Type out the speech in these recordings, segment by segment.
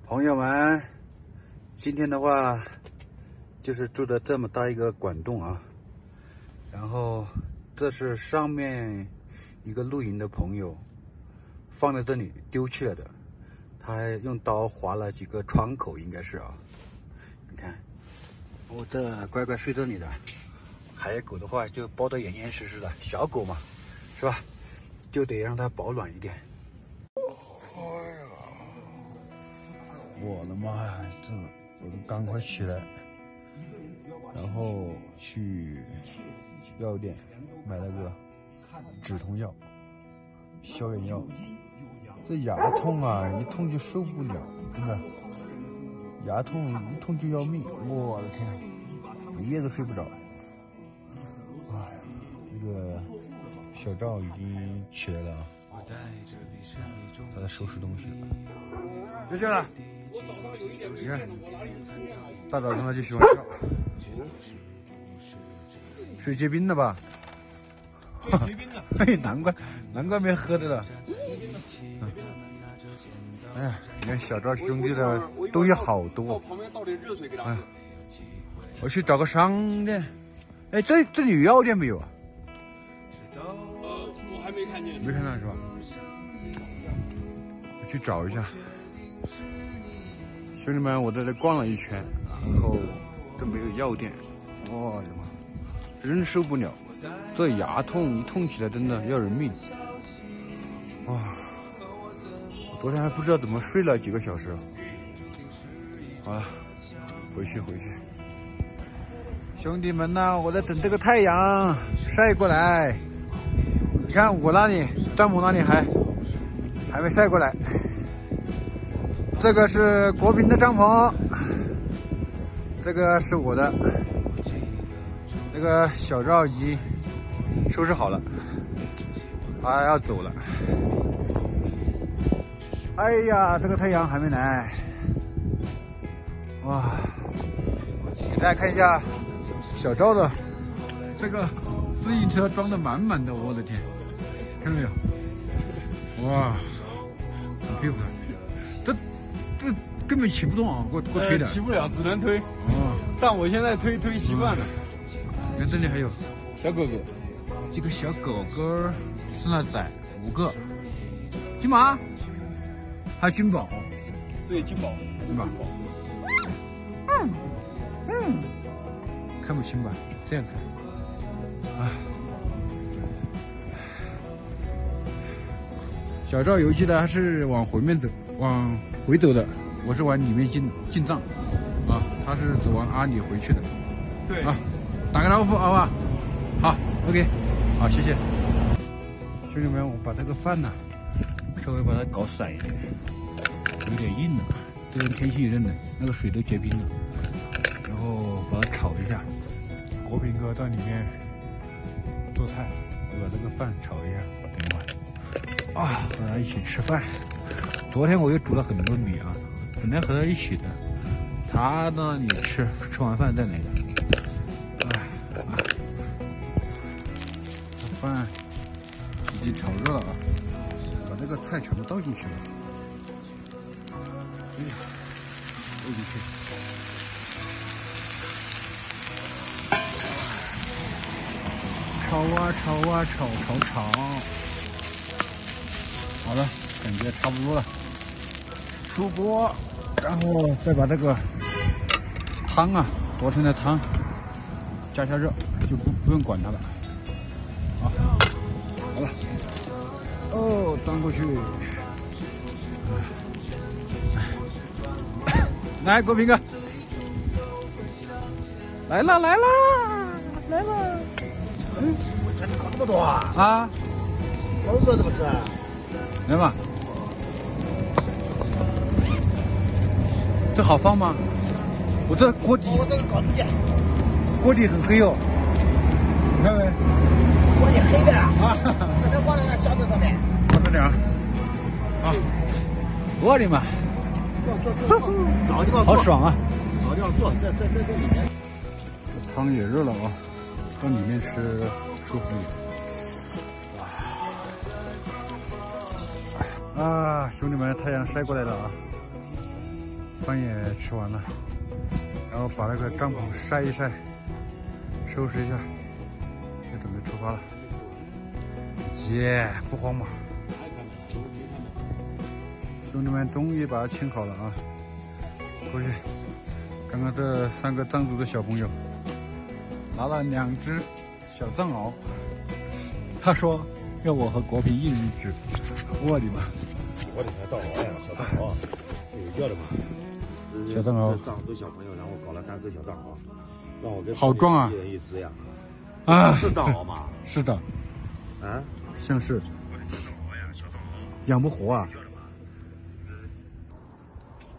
朋友们，今天的话就是住的这么大一个管洞啊，然后这是上面一个露营的朋友放在这里丢弃了的，他还用刀划了几个窗口，应该是啊。你看，我这乖乖睡这里的，海狗的话就包得严严实实的，小狗嘛，是吧？就得让它保暖一点。我的妈呀，这我都赶快起来，然后去药店买了个止痛药、消炎药。这牙痛啊，一痛就受不了，真的，牙痛一痛就要命。我的天，一夜都睡不着。哎，这个小赵已经起来了啊，他在收拾东西。就这了。你看，大早上他就喜欢笑，水结冰了吧？结冰了，嘿，难怪没喝的了。哎呀，你看小赵兄弟的东西好多。哎呀，我去找个商店。哎，这里有药店没有啊？我还没看见。没看到是吧？我去找一下。兄弟们，我在这逛了一圈，然后都没有药店，我的妈，真受不了！这牙痛一痛起来真的要人命啊！我昨天还不知道怎么睡了几个小时。好了，回去。兄弟们呐，我在等这个太阳晒过来。你看我那里帐篷那里还没晒过来。这个是国平的帐篷，这个是我的，那个小赵已经收拾好了，他要走了。哎呀，这个太阳还没来，哇！给大家看一下小赵的这个自行车装的满满的，我的天，看到没有？哇，很佩服他。这根本骑不动啊！给我推的，骑不了，只能推。哦，但我现在推习惯了。你看这里还有小狗狗，这个小狗狗生了崽5个，金马，还有金宝。对，金宝。看不清吧？这样看。啊，小赵游记的他是往回走的，我是往里面进藏，啊，他是走往阿里回去的。对啊，打个招呼好不好？好 ，OK， 好，谢谢。兄弟们，我把这个饭呢，稍微把它搞散一点，有点硬了，这边天气有点冷，那个水都结冰了，然后把它炒一下。国平哥在里面做菜，我把这个饭炒一下，等一会儿啊，大家一起吃饭。昨天我又煮了很多米啊，本来和他一起的，他那里吃完饭再来的。饭已经炒热了啊，把这个菜全部倒进去了，倒进去。炒啊炒，好了，感觉差不多了。出锅，然后再把这个汤啊，昨天的汤加下热，就不用管它了。好了，哦，端过去。来，国平哥，来了。这搞这么多啊？啊，好多这不是？来吧。这好放吗？我这锅底，我这个搞出去，锅底很黑哦，你看没？锅底黑的啊！把它放在那箱子上面。放这点啊！啊，我的妈！坐，找个地方坐。好爽啊！找个地方坐，在里面。汤也热了啊，到里面吃舒服一点。啊，兄弟们，太阳晒过来了啊！饭也吃完了，然后把那个帐篷晒一晒，收拾一下，就准备出发了。耶，不慌嘛！兄弟们终于把它清好了啊！过去，刚刚这3个藏族的小朋友拿了2只小藏獒，他说要我和国平一人1只，我的妈！我的天，藏獒呀，小藏獒，有叫的吗？小藏獒，藏族小朋友，然后搞了3只小藏獒，让我跟好壮啊！一人1只呀！啊，是藏獒吗？是的，啊，像是。我的藏獒呀，小藏獒，养不活啊！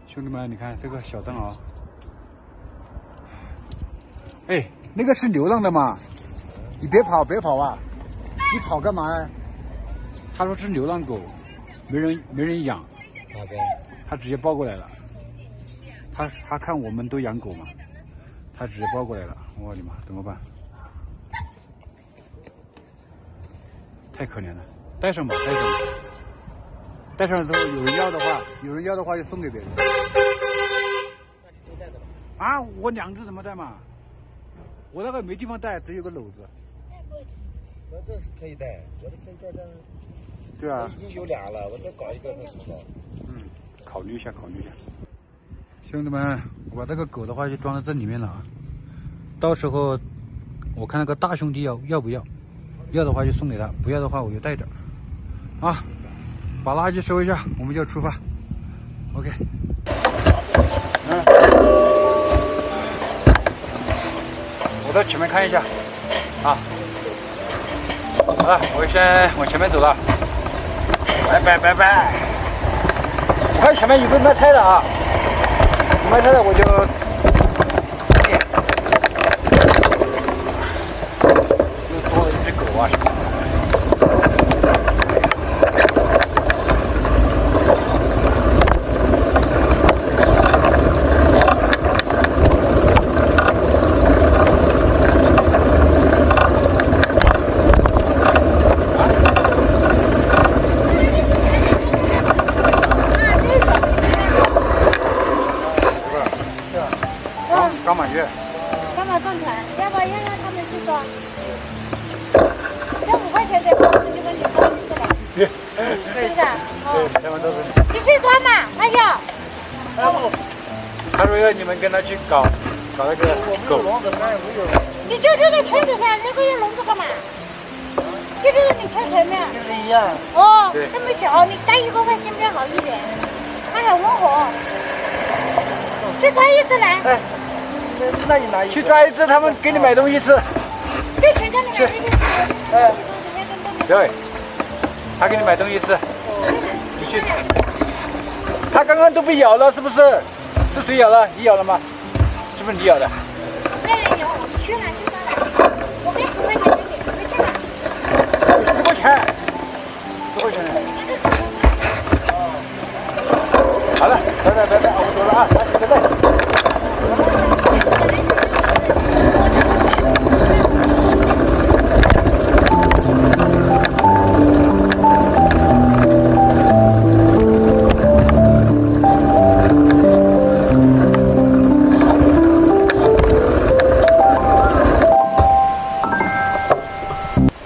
兄弟们，你看这个小藏獒，哎，那个是流浪的嘛？你别跑，别跑啊！你跑干嘛呀？他说是流浪狗，没人养，他直接抱过来了。他看我们都养狗嘛，他直接抱过来了。我的妈，怎么办？太可怜了，带上吧，带上吧。带上之后，有人要的话就送给别人。啊，我2只怎么带嘛？我那个没地方带，只有个篓子。我这是可以带，我的可以带的。对啊。已经有2了，我再搞一个再送到。考虑一下。兄弟们，我把这个狗的话就装在这里面了啊。到时候我看那个大兄弟要不要，要的话就送给他，不要的话我就带着。啊。把垃圾收一下，我们就出发。OK。我到前面看一下。啊。好了，我先往前面走了。拜。我看前面有个卖菜的啊，卖菜的我就。又多了1只狗啊！刚满月，刚满上船，要不要让他们去装？这5块钱给他们就跟你说是吧？是不是？哦，他们都是。你去装嘛，还有。他说要你们跟他去搞那个狗。你就这个圈子噻，那个要笼子干嘛？就这个你穿前面。就是一样。哦，这么小，你带1个会心变好一点，它很温和。去抓1只来。哎。那你拿去抓1只，他们给你买东西吃。对，全家里买东西吃。哎，对，他给你买东西吃。你去。他刚刚都被咬了，是不是？是谁咬了？你咬了吗？是不是你咬的？没人咬，你去哪去抓来？我给10块钱给你，你去哪？10块钱。10块钱。好了，拜，我走了啊，拜拜。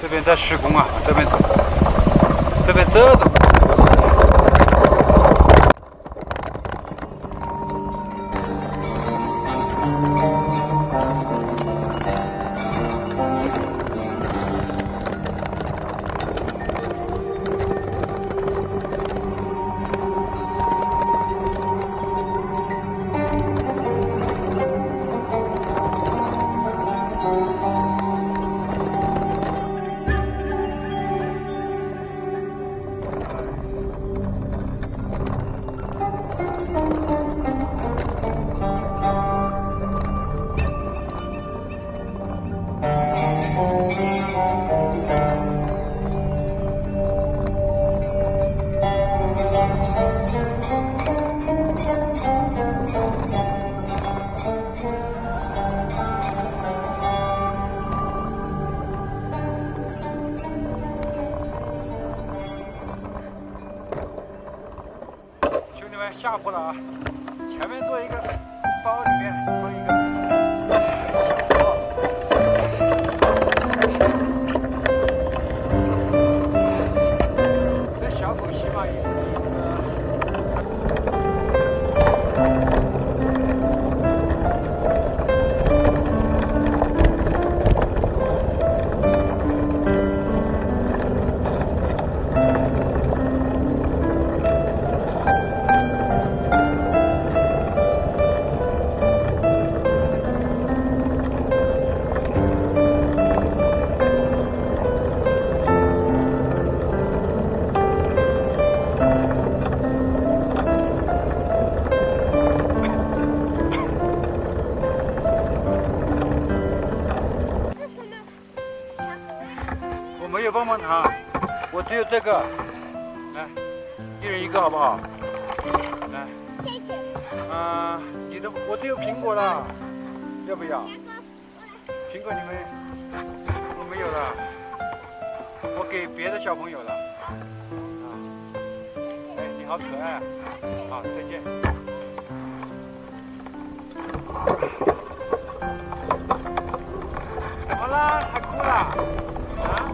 这边在施工啊，这边走，这边这种。下坡了啊！前面坐棒糖，我只有这个，来，一人一个好不好？来，谢谢。我只有苹果了，要不要？苹果你们我没有了，我给别的小朋友了。啊，哎，你好可爱，好，再见。怎么了？还哭了？啊？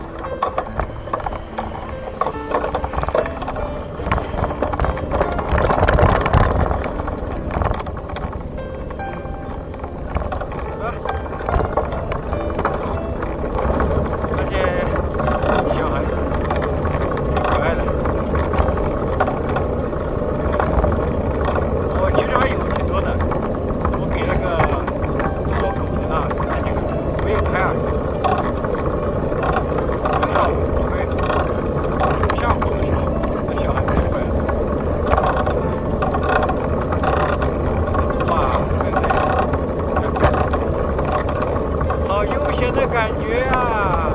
感觉啊！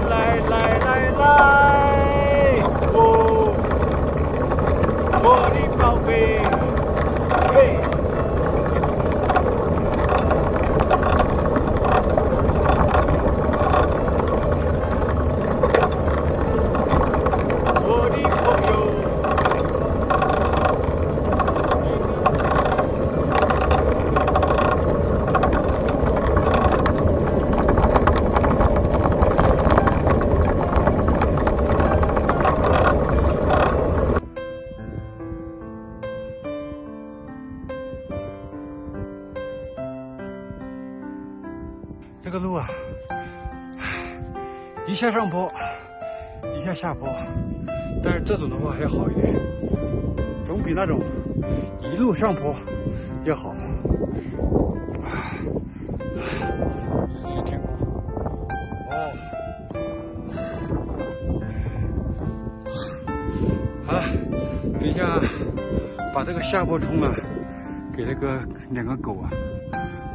来！哦，我的宝贝，嘿！我的朋友。这个路啊，一下上坡，一下下坡，但是这种的话还要好一点，总比那种一路上坡要好。这是天空哦，好了，等一下把这个下坡冲了，给那个2个狗啊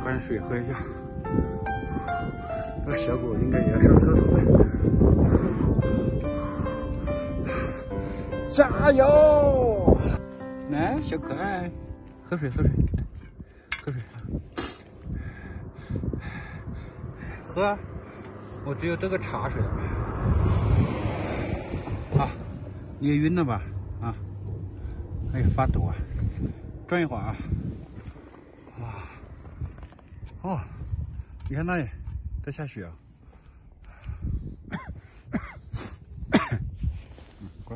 灌点水喝一下。那个小狗应该也要上厕所了，加油！来，小可爱，喝水，喝水，喝啊！我只有这个茶水。啊，你也晕了吧？啊，哎呀，发抖啊！转一会儿啊！哦，你看那里。在下雪啊！乖。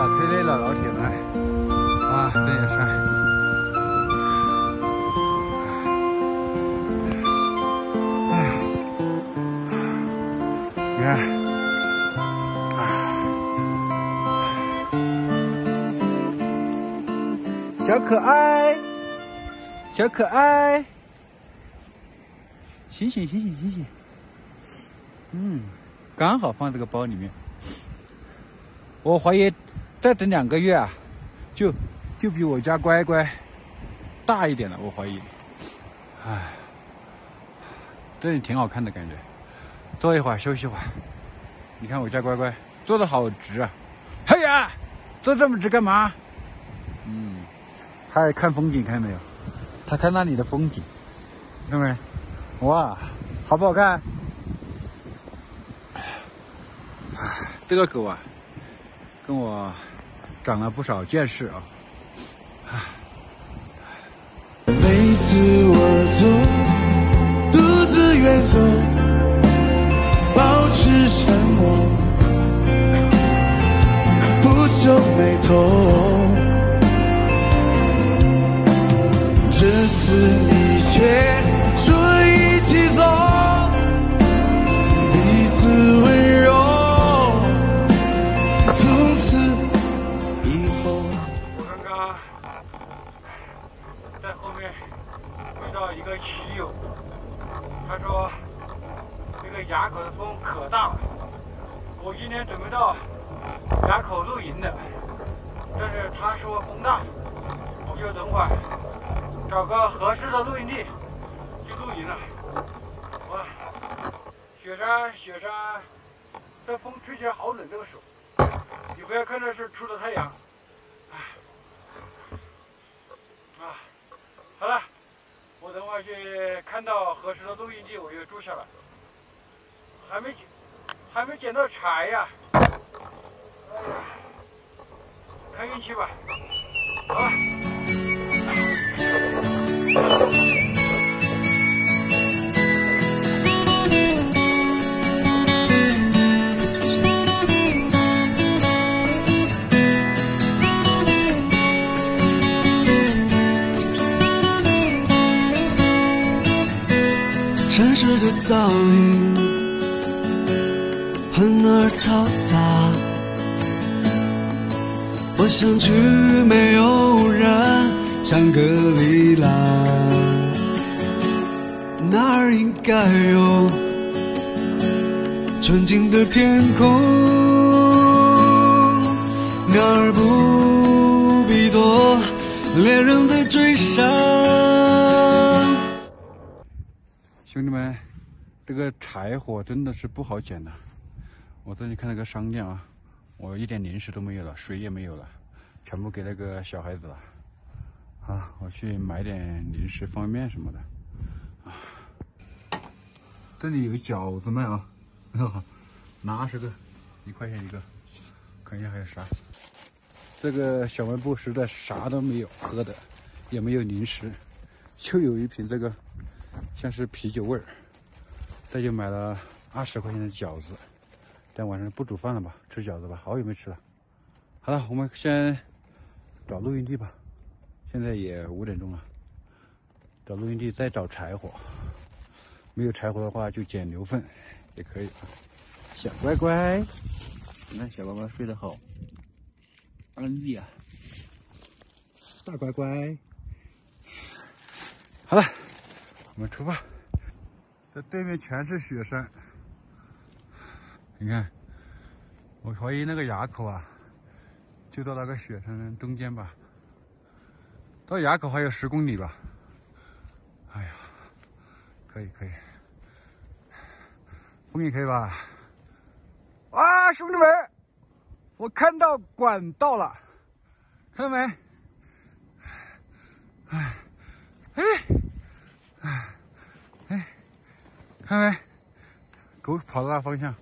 忒累了，老铁们啊，这也是。你看，小可爱，小可爱，醒醒！刚好放这个包里面。我怀疑再等2个月啊，就比我家乖乖大一点了，我怀疑。哎，这里挺好看的感觉。坐一会儿休息会儿。你看我家乖乖坐得好直啊！嘿呀，坐这么直干嘛？他还看风景，看见没有？他看那里的风景，看没？哇，好不好看？这个狗啊，跟我长了不少见识啊！每次我走，独自远走，保持沉默，不皱眉头。这次你却说一起走，彼此温柔，从此以后。我刚刚垭口的风可大了。我今天准备到垭口露营的，但是他说风大，我就等会儿找个合适的露营地去露营了。哇，雪山，这风吹起来好冷，这个手。你不要看这是出了太阳，好了，我等会儿去看到合适的露营地，我就住下来。还没捡到柴呀，哎呀，看运气吧，好吧。城市的噪音很而嘈杂，我想去没有人，香格里拉，那儿应该有纯净的天空，那儿不必躲猎人的追杀。兄弟们，这个柴火真的是不好捡的。我这里看那个商店啊，我一点零食都没有了，水也没有了，全部给那个小孩子了。啊，我去买点零食、方便面什么的。啊，这里有饺子卖啊，拿20个，1块钱一个。看一下还有啥。这个小卖部实在啥都没有喝的，也没有零食，就有一瓶这个。像是啤酒味儿，这就买了20块钱的饺子，但晚上不煮饭了吧，吃饺子吧，好久没吃了。好了，我们先找露营地吧，现在也5点钟了，找露营地再找柴火，没有柴火的话就捡牛粪也可以啊。小乖乖，你看小乖乖睡得好安逸啊，大乖乖。好了。我们出发，这对面全是雪山。你看，我怀疑那个垭口啊，就到那个雪山中间吧。到垭口还有10公里吧。哎呀，可以，风也可以吧？啊，兄弟们，我看到管道了，看到没？看没？狗跑到那方向。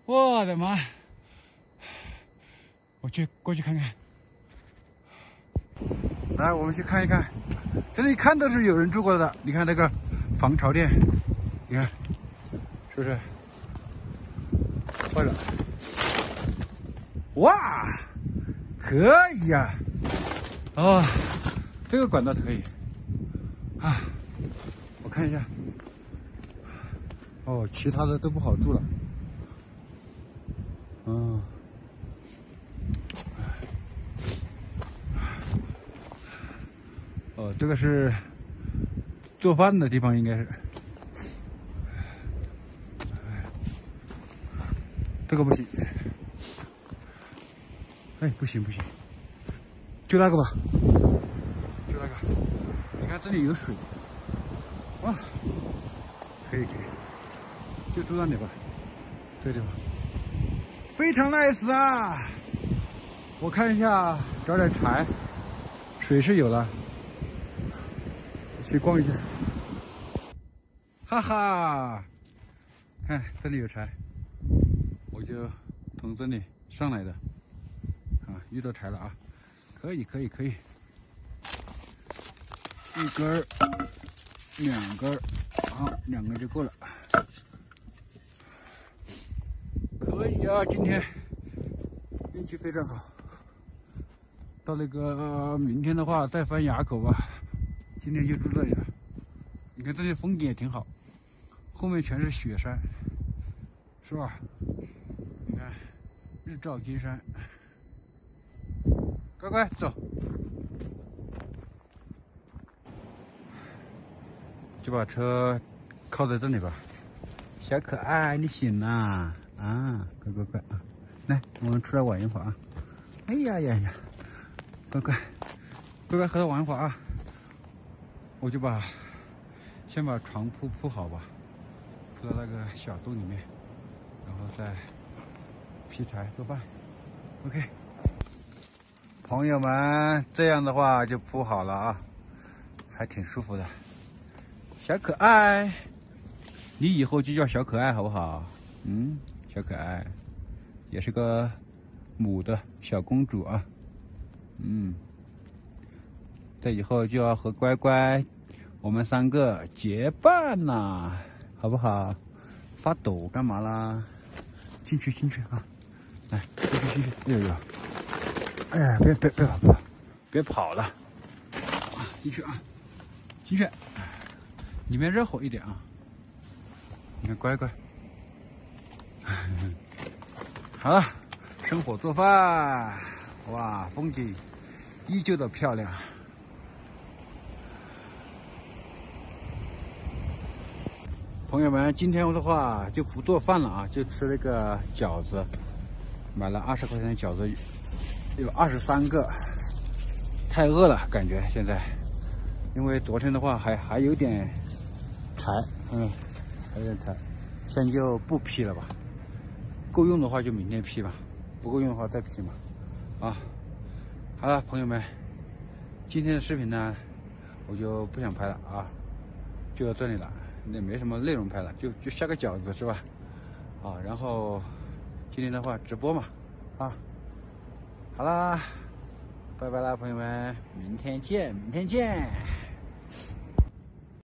我的妈！我过去看看。来，我们去看一看。这里看都是有人住过的。你看那个防潮垫，你看是不是？坏了！哇，可以呀！哦，这个管道可以啊。我看一下，哦，其他的都不好住了。哦，这个是做饭的地方，应该是。这个不行。哎，不行，就那个吧，就那个。你看这里有水。哇，可以，就住那里吧，这个地方非常 nice 啊！我看一下，找点柴，水是有了，去逛一下。哈哈，看这里有柴，我就从这里上来的，啊，遇到柴了啊，可以，一根儿。2根，好，2根就够了。可以啊，今天运气非常好。到那个明天的话，再翻垭口吧。今天就住这里了。你看这里风景也挺好，后面全是雪山，是吧？你看，日照金山。乖乖走。就把车靠在这里吧。小可爱，你醒啦？啊，乖乖乖啊！来，我们出来玩一会儿啊！哎呀呀呀，乖乖，乖乖和他玩一会儿啊！我就先把床铺好吧，铺到那个小洞里面，然后再劈柴做饭。OK， 朋友们，这样的话就铺好了啊，还挺舒服的。小可爱，你以后就叫小可爱好不好？嗯，小可爱，也是个母的小公主啊。嗯，这以后就要和乖乖我们3个结伴啦，好不好？发抖干嘛啦？进去啊！来，进去！哎呦，哎呀，别跑了！啊，进去啊！进去，里面热乎一点啊！你看乖乖，好了，生火做饭，哇，风景依旧的漂亮。朋友们，今天的话就不做饭了啊，就吃那个饺子，买了20块钱的饺子，有23个，太饿了，感觉现在，因为昨天的话还有点柴，还有点柴，现在就不劈了吧，够用的话就明天劈吧，不够用的话再劈嘛，啊，好了，朋友们，今天的视频呢，我就不想拍了啊，就到这里了。也没什么内容拍了，就下个饺子是吧？啊，然后今天的话直播嘛，啊，好啦，拜拜啦，朋友们，明天见。